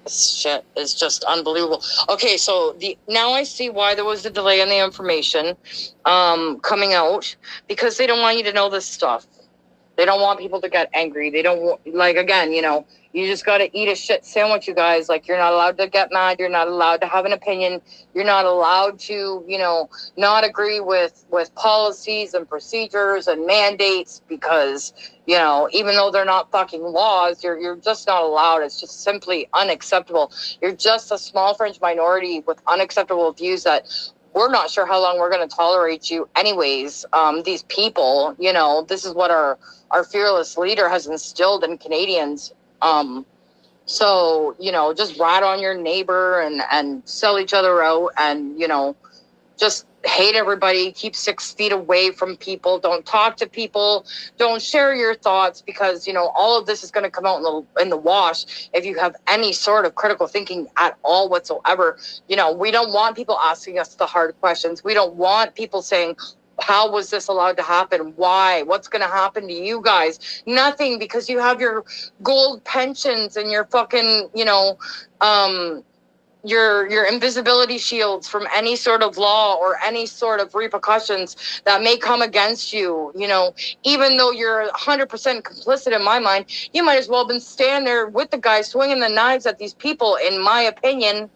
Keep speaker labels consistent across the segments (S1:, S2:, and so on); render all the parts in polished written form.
S1: shit is just unbelievable. Okay, so now I see why there was a delay in the information coming out, because they don't want you to know this stuff. They don't want people to get angry. They don't, like, again, you just got to eat a shit sandwich, you guys. Like, you're not allowed to get mad. You're not allowed to have an opinion. You're not allowed to, not agree with policies and procedures and mandates, because, even though they're not fucking laws, you're just not allowed. It's just simply unacceptable. You're just a small fringe minority with unacceptable views that we're not sure how long we're going to tolerate you anyways. These people, this is what our fearless leader has instilled in Canadians. So, just rat on your neighbor and sell each other out, and, just hate everybody, keep 6 feet away from people, don't talk to people, don't share your thoughts, because, all of this is going to come out in the wash if you have any sort of critical thinking at all whatsoever. We don't want people asking us the hard questions. We don't want people saying, how was this allowed to happen? Why? What's going to happen to you guys? Nothing, because you have your gold pensions and your fucking, your invisibility shields from any sort of law or any sort of repercussions that may come against you. Even though you're 100% complicit in my mind, you might as well have been standing there with the guy swinging the knives at these people, in my opinion.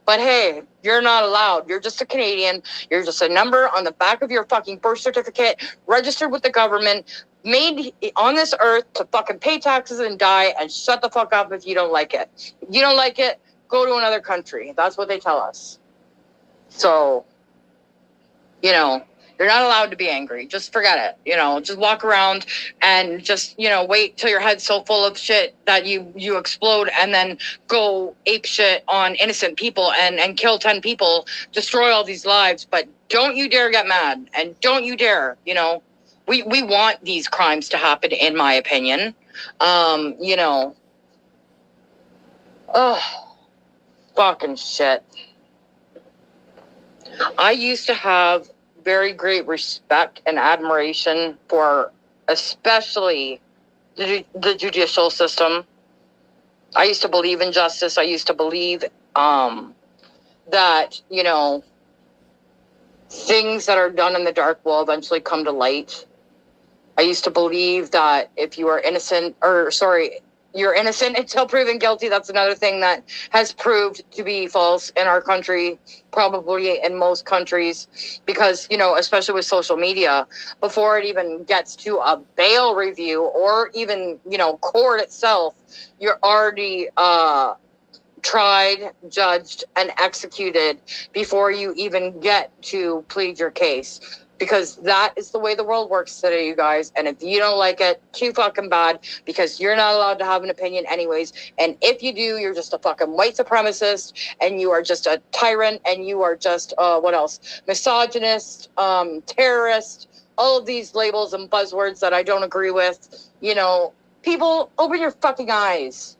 S1: But hey, you're not allowed. You're just a Canadian. You're just a number on the back of your fucking birth certificate, registered with the government, made on this earth to fucking pay taxes and die, and shut the fuck up if you don't like it. If you don't like it, go to another country. That's what they tell us. So, you're not allowed to be angry. Just forget it. Just walk around and just, wait till your head's so full of shit that you explode, and then go ape shit on innocent people and kill 10 people, destroy all these lives. But don't you dare get mad, and don't you dare, we want these crimes to happen, in my opinion. Oh, fucking shit. I used to have very great respect and admiration for especially the judicial system. I used to believe in justice. I used to believe that, things that are done in the dark will eventually come to light. I used to believe that if you are you're innocent until proven guilty. That's another thing that has proved to be false in our country, probably in most countries, because, especially with social media, before it even gets to a bail review or even, court itself, you're already tried, judged, and executed before you even get to plead your case. Because that is the way the world works today, you guys. And if you don't like it, too fucking bad, because you're not allowed to have an opinion anyways. And if you do, you're just a fucking white supremacist, and you are just a tyrant, and you are just, what else? Misogynist, terrorist, all of these labels and buzzwords that I don't agree with. People, open your fucking eyes.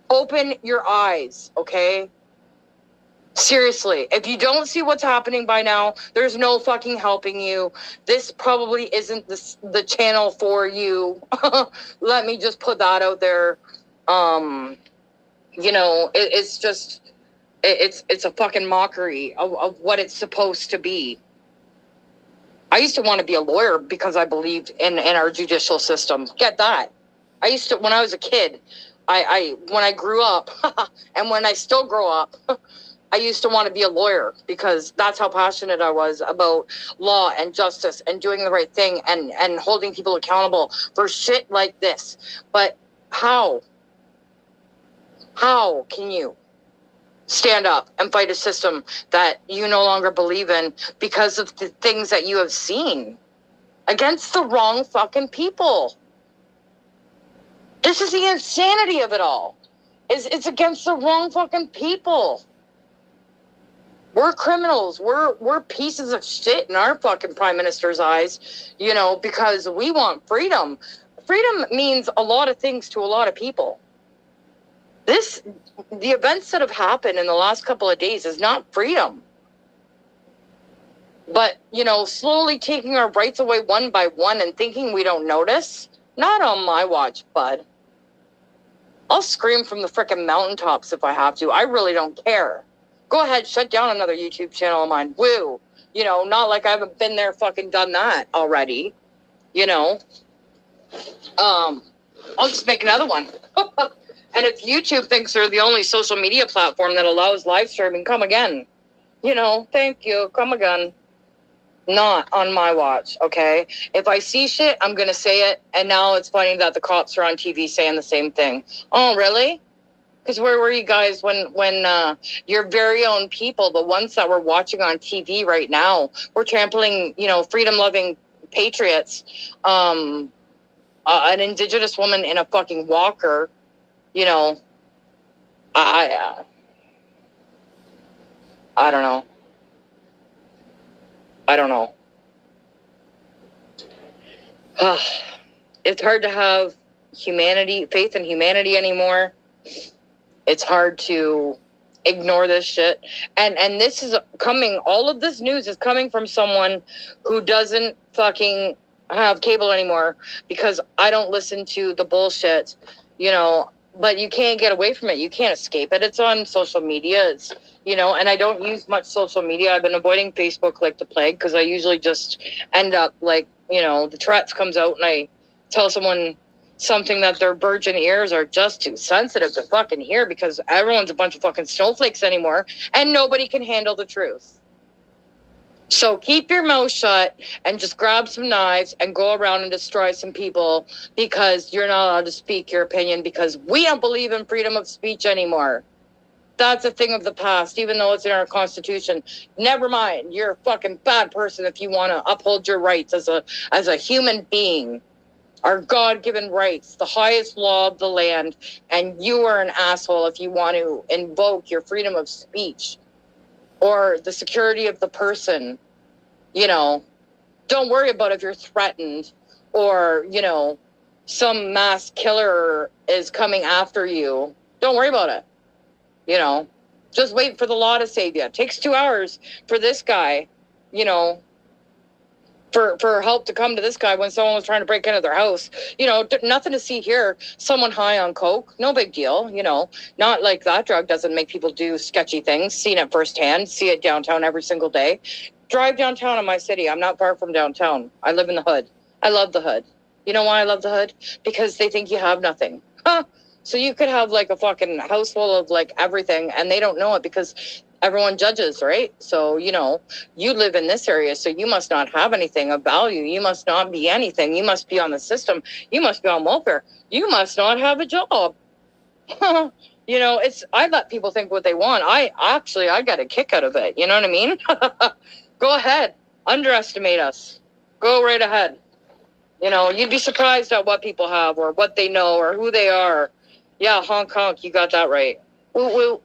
S1: Open your eyes, okay? Seriously, if you don't see what's happening by now, there's no fucking helping you. This probably isn't the channel for you. Let me just put that out there. It's just, it's a fucking mockery of what it's supposed to be. I used to want to be a lawyer because I believed in our judicial system. Get that. I used to, when I was a kid, when I grew up, and when I still grow up, I used to want to be a lawyer, because that's how passionate I was about law and justice and doing the right thing and holding people accountable for shit like this. But how can you stand up and fight a system that you no longer believe in because of the things that you have seen against the wrong fucking people? This is the insanity of it all. It's against the wrong fucking people. We're criminals. We're pieces of shit in our fucking prime minister's eyes, because we want freedom. Freedom means a lot of things to a lot of people. The events that have happened in the last couple of days is not freedom. But, slowly taking our rights away one by one and thinking we don't notice, not on my watch, bud. I'll scream from the frickin' mountaintops if I have to. I really don't care. Go ahead, shut down another YouTube channel of mine. Woo. You know, not like I haven't been there fucking done that already. You know? I'll just make another one. And if YouTube thinks they're the only social media platform that allows live streaming, come again. You know, thank you. Come again. Not on my watch, okay? If I see shit, I'm going to say it. And now it's funny that the cops are on TV saying the same thing. Oh, really? Because where were you guys when your very own people, the ones that we're watching on TV right now, were trampling, you know, freedom-loving patriots, an indigenous woman in a fucking walker, you know, I don't know. I don't know. It's hard to have faith in humanity anymore. It's hard to ignore this shit. And this is coming, all of this news is coming from someone who doesn't fucking have cable anymore, because I don't listen to the bullshit, you know, but you can't get away from it. You can't escape it. It's on social media. It's, you know, and I don't use much social media. I've been avoiding Facebook like the plague, because I usually just end up like, you know, the Tourette's comes out and I tell someone something that their virgin ears are just too sensitive to fucking hear, because everyone's a bunch of fucking snowflakes anymore and nobody can handle the truth. So keep your mouth shut and just grab some knives and go around and destroy some people, because you're not allowed to speak your opinion, because we don't believe in freedom of speech anymore. That's a thing of the past, even though it's in our Constitution. Never mind. You're a fucking bad person if you want to uphold your rights as a human being. Our God-given rights, the highest law of the land, and you are an asshole if you want to invoke your freedom of speech or the security of the person. You know, don't worry about if you're threatened or, you know, some mass killer is coming after you. Don't worry about it. You know, just wait for the law to save you. It takes 2 hours for this guy, you know, for help to come to this guy when someone was trying to break into their house. You know, nothing to see here. Someone high on coke, no big deal. You know, not like that drug doesn't make people do sketchy things. Seen it firsthand. See it downtown every single day. Drive downtown in my city. I'm not far from downtown. I live in the hood. I love the hood. You know why I love the hood? Because they think you have nothing. Huh? So you could have like a fucking house full of like everything and they don't know it, because everyone judges, right? So, you know, you live in this area, so you must not have anything of value. You must not be anything. You must be on the system. You must be on welfare. You must not have a job. You know, I let people think what they want. I got a kick out of it. You know what I mean? Go ahead. Underestimate us. Go right ahead. You know, you'd be surprised at what people have or what they know or who they are. Yeah, honk, honk, you got that right. Woo, woo.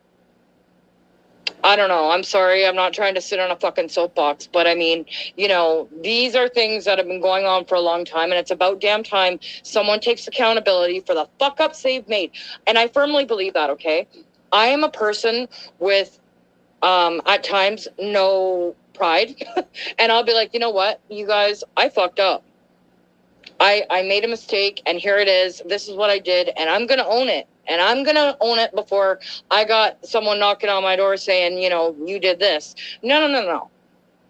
S1: I don't know. I'm sorry. I'm not trying to sit on a fucking soapbox. But I mean, you know, these are things that have been going on for a long time. And it's about damn time someone takes accountability for the fuck-ups they've made. And I firmly believe that, okay? I am a person with, at times, no pride. And I'll be like, you know what? You guys, I fucked up. I made a mistake, and here it is. This is what I did, and I'm going to own it. And I'm going to own it before I got someone knocking on my door saying, you know, you did this. No.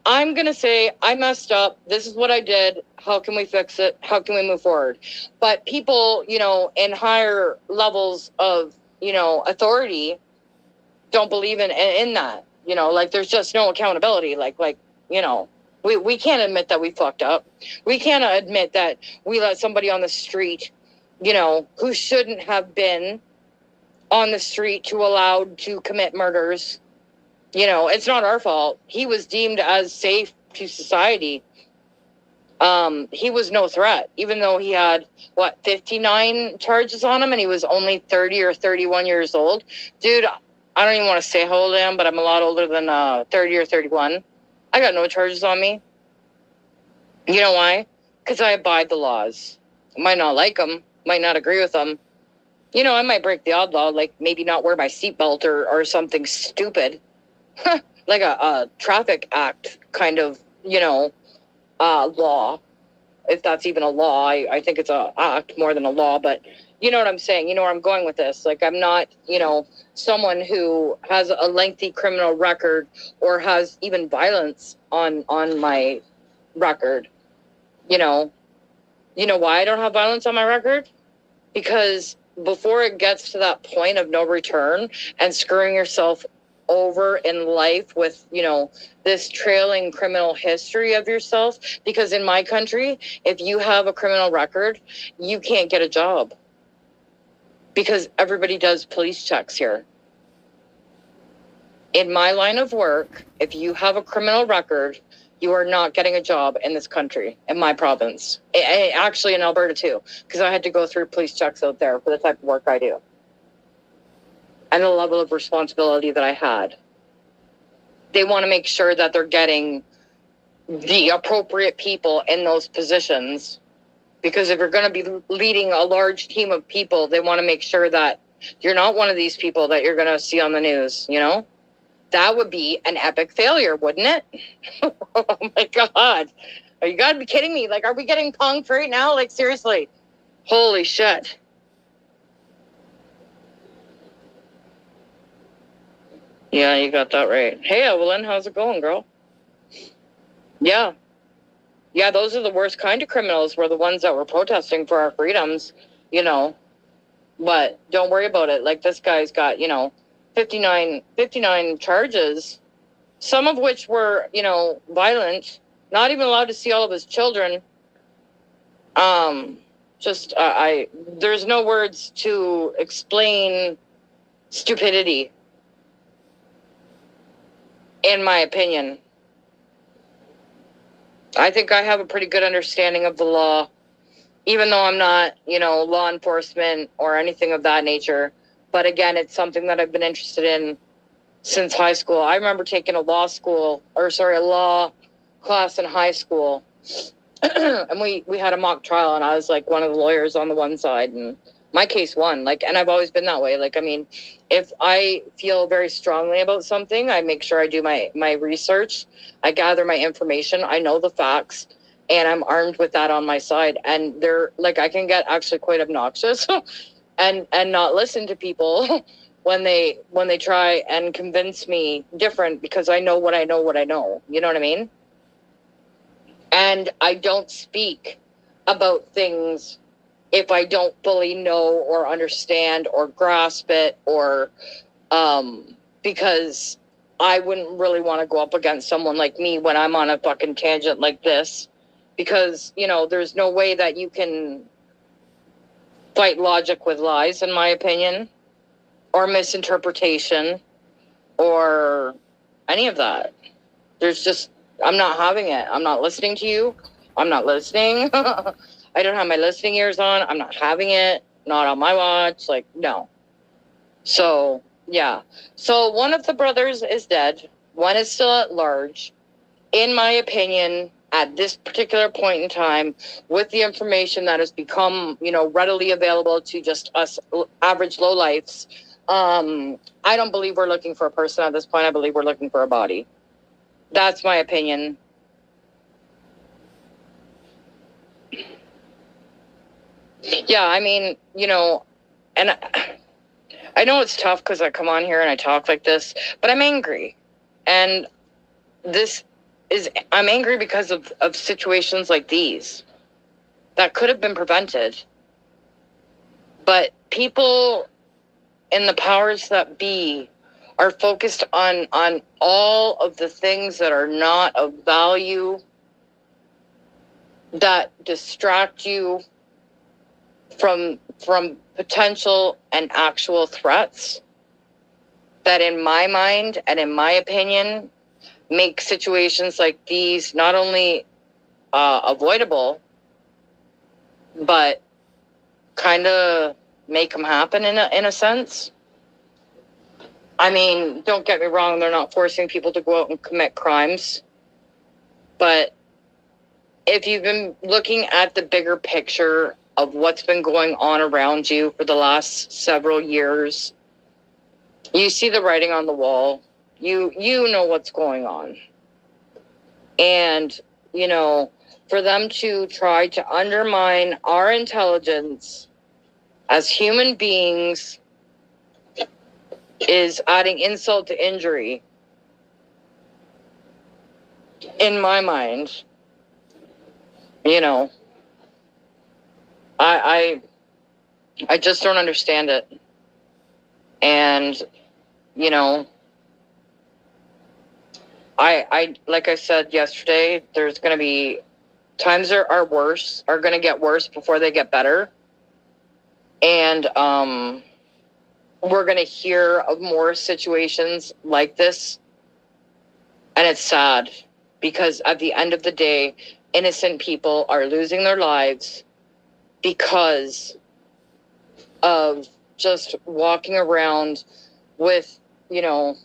S1: I'm going to say, I messed up. This is what I did. How can we fix it? How can we move forward? But people, you know, in higher levels of, you know, authority don't believe in that. You know, like there's just no accountability. Like, you know. We can't admit that we fucked up. We can't admit that we let somebody on the street, you know, who shouldn't have been on the street to allowed to commit murders. You know, it's not our fault. He was deemed as safe to society. He was no threat, even though he had, 59 charges on him, and he was only 30 or 31 years old. Dude, I don't even want to say how old I am, but I'm a lot older than 30 or 31. I got no charges on me. You know why? Because I abide the laws. I might not like them, might not agree with them. You know, I might break the odd law, like maybe not wear my seatbelt or something stupid. Like a traffic act kind of, you know, law. If that's even a law. I think it's a act more than a law, but, you know what I'm saying? You know where I'm going with this. Like, I'm not, someone who has a lengthy criminal record or has even violence on my record. You know why I don't have violence on my record? Because before it gets to that point of no return and screwing yourself over in life with, this trailing criminal history of yourself, because in my country, if you have a criminal record, you can't get a job because everybody does police checks here. In my line of work, if you have a criminal record, you are not getting a job in this country, in my province. Actually in Alberta too, because I had to go through police checks out there for the type of work I do. And the level of responsibility that I had. They want to make sure that they're getting the appropriate people in those positions. Because if you're going to be leading a large team of people, they want to make sure that you're not one of these people that you're going to see on the news, That would be an epic failure, wouldn't it? Oh my God. You gotta be kidding me. Like, are we getting punked right now? Like, seriously. Holy shit. Yeah, you got that right. Hey, Evelyn, how's it going, girl? Yeah. Yeah, those are the worst kind of criminals, were the ones that were protesting for our freedoms, But don't worry about it. Like, this guy's got, 59 charges, some of which were, violent, not even allowed to see all of his children. There's no words to explain stupidity, in my opinion. I think I have a pretty good understanding of the law, even though I'm not, law enforcement or anything of that nature. But again, it's something that I've been interested in since high school. I remember taking a law class in high school. And we had a mock trial, and I was like one of the lawyers on the one side, and my case won. Like, and I've always been that way. Like, I mean, if I feel very strongly about something, I make sure I do my research. I gather my information. I know the facts, and I'm armed with that on my side. And they're like, I can get actually quite obnoxious and not listen to people when they try and convince me different, because I know what I know. You know what I mean? And I don't speak about things if I don't fully know or understand or grasp it, or because I wouldn't really want to go up against someone like me when I'm on a fucking tangent like this, because, there's no way that you can fight logic with lies, in my opinion, or misinterpretation, or any of that. I'm not having it. I'm not listening to you. I'm not listening. I don't have my listening ears on. I'm not having it. Not on my watch. Like, no. So, yeah. So one of the brothers is dead. One is still at large. In my opinion, at this particular point in time, with the information that has become, readily available to just us average lowlifes, I don't believe we're looking for a person at this point. I believe we're looking for a body. That's my opinion. Yeah, I mean, and I know it's tough because I come on here and I talk like this, but I'm angry. And I'm angry because of situations like these that could have been prevented. But people in the powers that be are focused on all of the things that are not of value, that distract you from potential and actual threats, that in my mind and in my opinion make situations like these not only avoidable, but kind of make them happen in a sense. I mean, don't get me wrong, they're not forcing people to go out and commit crimes. But if you've been looking at the bigger picture of what's been going on around you for the last several years, you see the writing on the wall. You know what's going on. And, for them to try to undermine our intelligence as human beings is adding insult to injury. In my mind, you know, I just don't understand it. And, you know, I like I said yesterday, there's going to be times are going to get worse before they get better. And we're going to hear of more situations like this. And it's sad because at the end of the day, innocent people are losing their lives because of just walking around with, you know,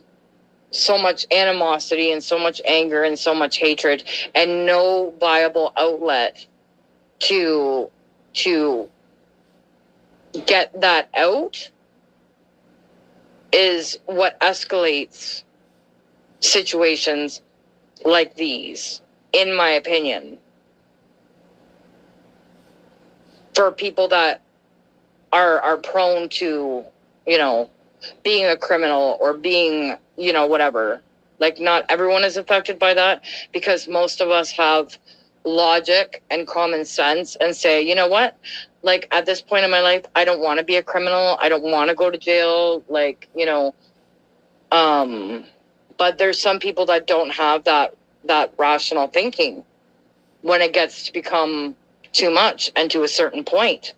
S1: so much animosity and so much anger and so much hatred and no viable outlet to get that out is what escalates situations like these, in my opinion. For people that are prone to, you know, being a criminal or being, you know, whatever. Like, not everyone is affected by that because most of us have logic and common sense and say, you know what? Like, at this point in my life, I don't want to be a criminal. I don't want to go to jail. Like, you know, but there's some people that don't have that rational thinking when it gets to become too much and to a certain point.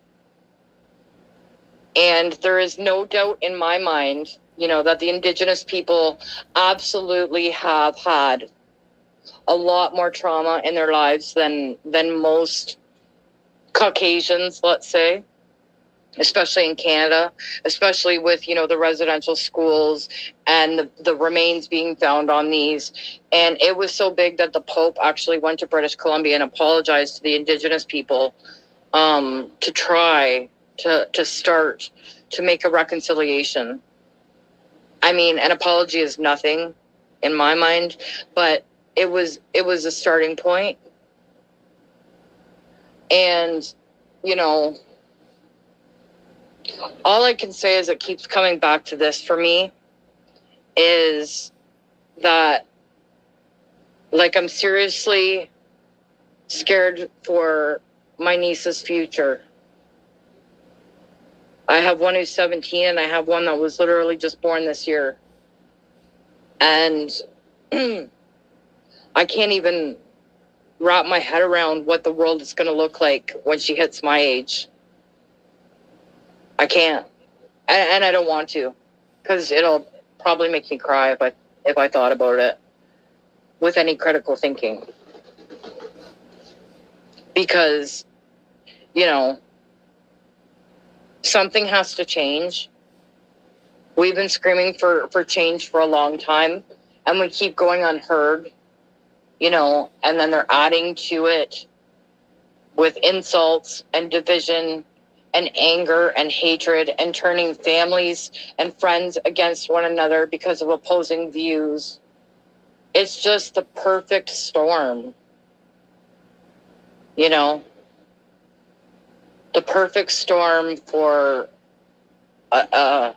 S1: And there is no doubt in my mind, you know, that the Indigenous people absolutely have had a lot more trauma in their lives than most Caucasians, let's say, especially in Canada, especially with, you know, the residential schools and the remains being found on these. And it was so big that the Pope actually went to British Columbia and apologized to the Indigenous people to try to start to make a reconciliation. I mean, an apology is nothing in my mind, but it was a starting point. And, you know, all I can say is it keeps coming back to this for me is that, like, I'm seriously scared for my niece's future. I have one who's 17 and I have one that was literally just born this year. And I can't even wrap my head around what the world is going to look like when she hits my age. I can't. And I don't want to, because it'll probably make me cry if I thought about it with any critical thinking. Because, you know, something has to change. We've been screaming for change for a long time, and we keep going unheard, you know, and then they're adding to it with insults and division and anger and hatred and turning families and friends against one another because of opposing views. It's just the perfect storm, you know, the perfect storm for a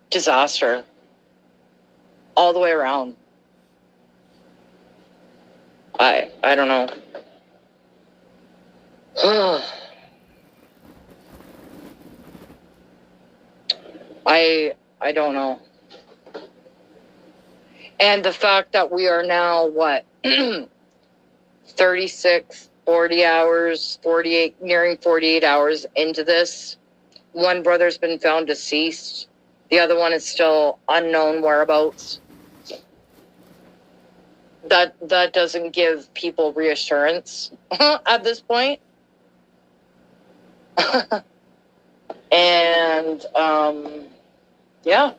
S1: disaster all the way around. I don't know. I don't know. And the fact that we are now, 36, 40 hours, 48, nearing 48 hours into this. One brother's been found deceased. The other one is still unknown whereabouts. That doesn't give people reassurance at this point. And, yeah,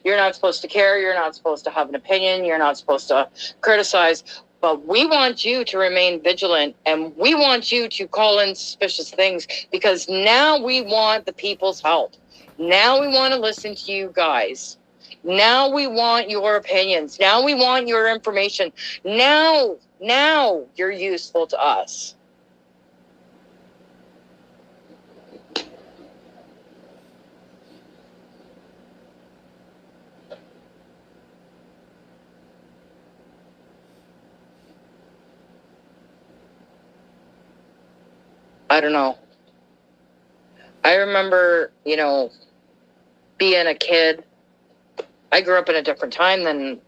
S1: you're not supposed to care. You're not supposed to have an opinion. You're not supposed to criticize. But we want you to remain vigilant, and we want you to call in suspicious things, because now we want the people's help. Now we want to listen to you guys. Now we want your opinions. Now we want your information. Now you're useful to us. I don't know. I remember, being a kid. I grew up in a different time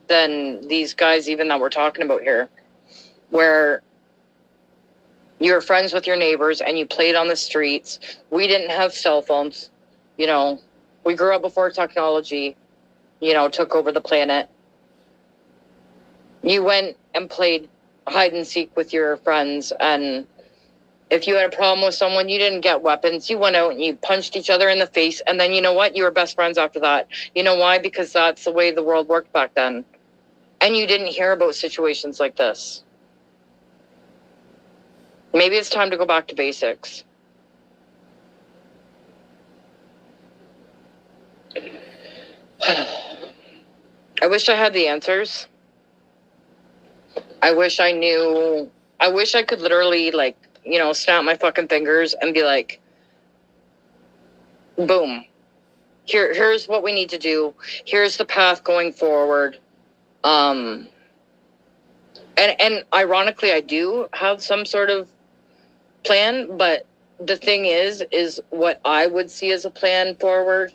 S1: than these guys even that we're talking about here, where you were friends with your neighbors and you played on the streets. We didn't have cell phones. We grew up before technology, took over the planet. You went and played hide and seek with your friends, and if you had a problem with someone, you didn't get weapons. You went out and you punched each other in the face, and then you know what? You were best friends after that. You know why? Because that's the way the world worked back then. And you didn't hear about situations like this. Maybe it's time to go back to basics. I wish I had the answers. I wish I knew. I wish I could literally, snap my fucking fingers and be like, boom. Here's what we need to do. Here's the path going forward. And ironically, I do have some sort of plan, but the thing is what I would see as a plan forward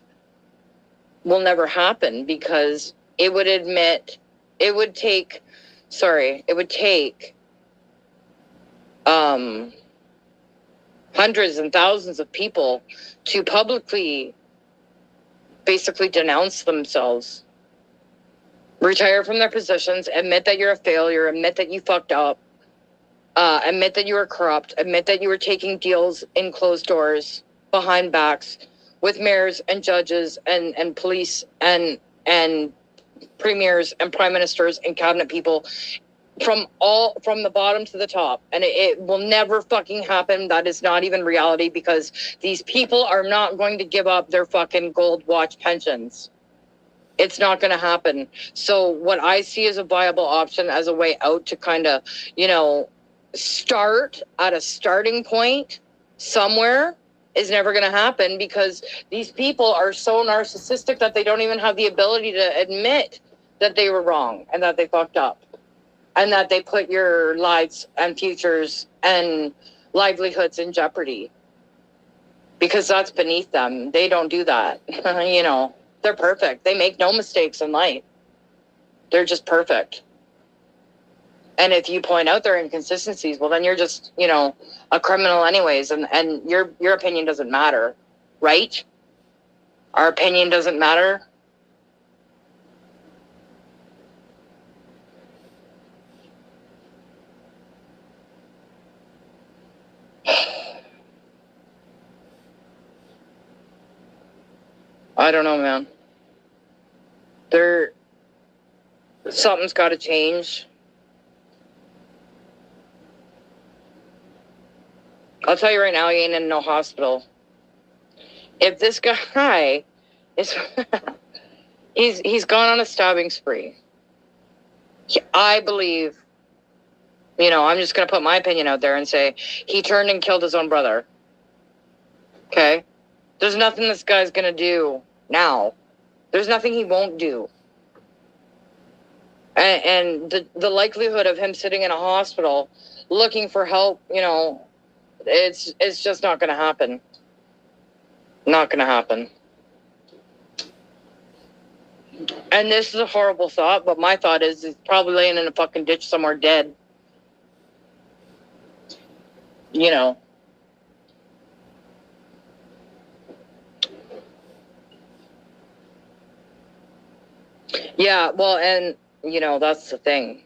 S1: will never happen, because it would take hundreds and thousands of people to publicly basically denounce themselves, retire from their positions, admit that you're a failure, admit that you fucked up, admit that you were corrupt, admit that you were taking deals in closed doors, behind backs, with mayors and judges and police and premiers and prime ministers and cabinet people, from the bottom to the top. And it will never fucking happen. That is not even reality, because these people are not going to give up their fucking gold watch pensions. It's not going to happen. So what I see as a viable option, as a way out to kind of, start at a starting point somewhere, is never going to happen, because these people are so narcissistic that they don't even have the ability to admit that they were wrong and that they fucked up and that they put your lives and futures and livelihoods in jeopardy, because that's beneath them. They don't do that. They're perfect. They make no mistakes in life. They're just perfect. And if you point out their inconsistencies, well, then you're just, a criminal anyways. And your opinion doesn't matter, right? Our opinion doesn't matter. I don't know, man. Something's got to change. I'll tell you right now, he ain't in no hospital. If this guy is, he's gone on a stabbing spree. I believe, I'm just going to put my opinion out there and say he turned and killed his own brother. Okay? There's nothing this guy's going to do now. There's nothing he won't do. And the likelihood of him sitting in a hospital looking for help, it's just not going to happen. Not going to happen. And this is a horrible thought, but my thought is he's probably laying in a fucking ditch somewhere dead. Yeah, well, and, that's the thing.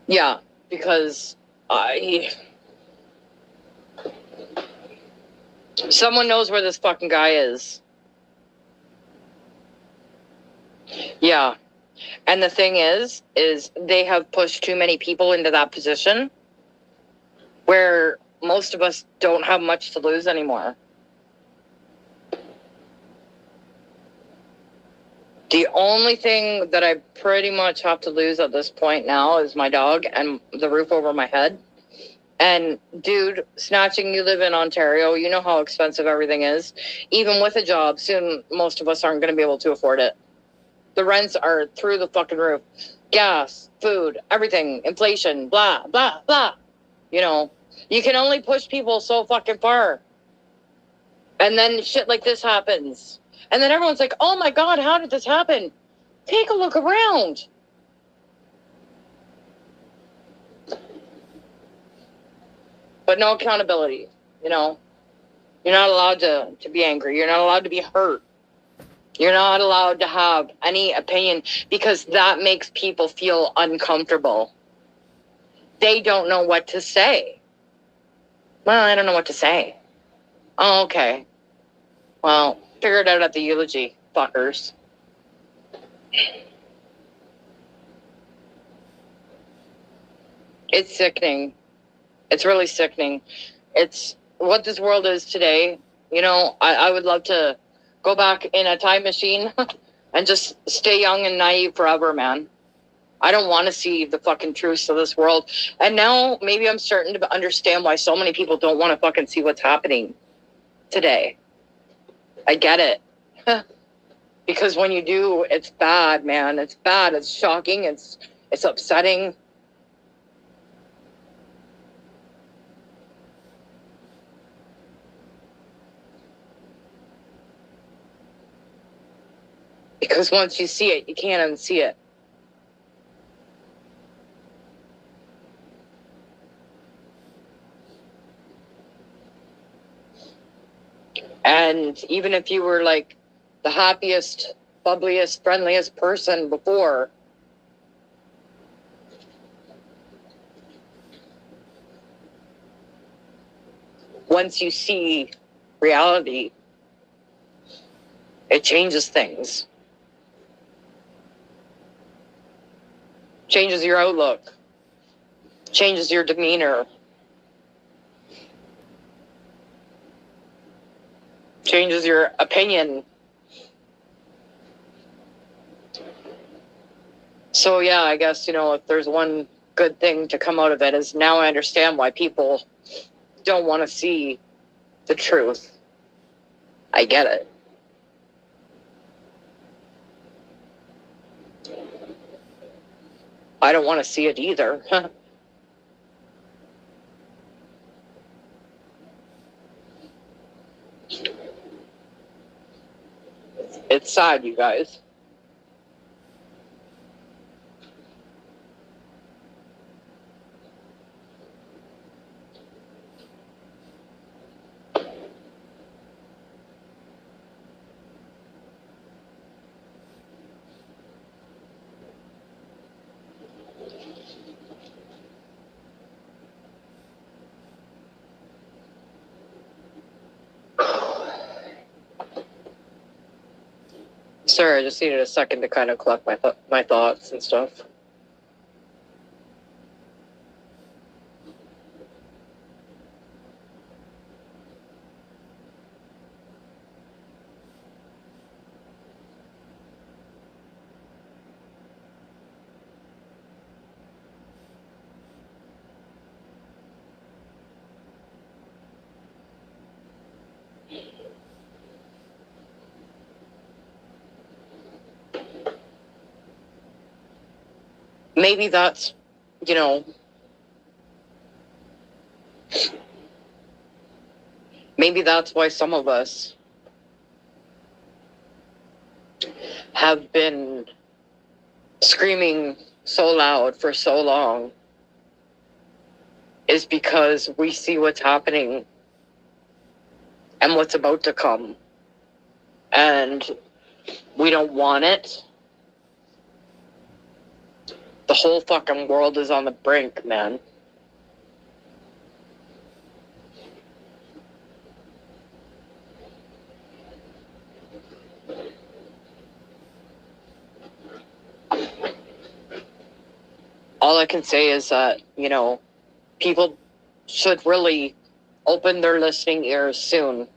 S1: Yeah, because someone knows where this fucking guy is. Yeah. And the thing is they have pushed too many people into that position where most of us don't have much to lose anymore. The only thing that I pretty much have to lose at this point now is my dog and the roof over my head. And dude, snatching, you live in Ontario, you know how expensive everything is. Even with a job, soon most of us aren't going to be able to afford it. The rents are through the fucking roof. Gas, food, everything, inflation, blah, blah, blah. You can only push people so fucking far. And then shit like this happens. And then everyone's like, oh my God, how did this happen? Take a look around. But no accountability, you know. You're not allowed to be angry. You're not allowed to be hurt. You're not allowed to have any opinion because that makes people feel uncomfortable. They don't know what to say. Well, I don't know what to say. Oh, okay. Well, figure it out at the eulogy, fuckers. It's sickening. It's really sickening. It's what this world is today. You know, I would love to go back in a time machine and just stay young and naive forever, man. I don't want to see the fucking truths of this world. And now maybe I'm starting to understand why so many people don't want to fucking see what's happening today. I get it. Because when you do, it's bad, man. It's bad. It's shocking. It's upsetting. Because once you see it, you can't unsee it. And even if you were like the happiest, bubbliest, friendliest person before, once you see reality, it changes things. Changes your outlook. Changes your demeanor. Changes your opinion. So yeah, I guess, you know, if there's one good thing to come out of it is now I understand why people don't want to see the truth. I get it. I don't want to see it either. It's sad, you guys. Sorry, I just needed a second to kind of collect my thoughts and stuff. Maybe that's, you know, maybe that's why some of us have been screaming so loud for so long, is because we see what's happening and what's about to come. And we don't want it. The whole fucking world is on the brink, man. All I can say is that, you know, people should really open their listening ears soon.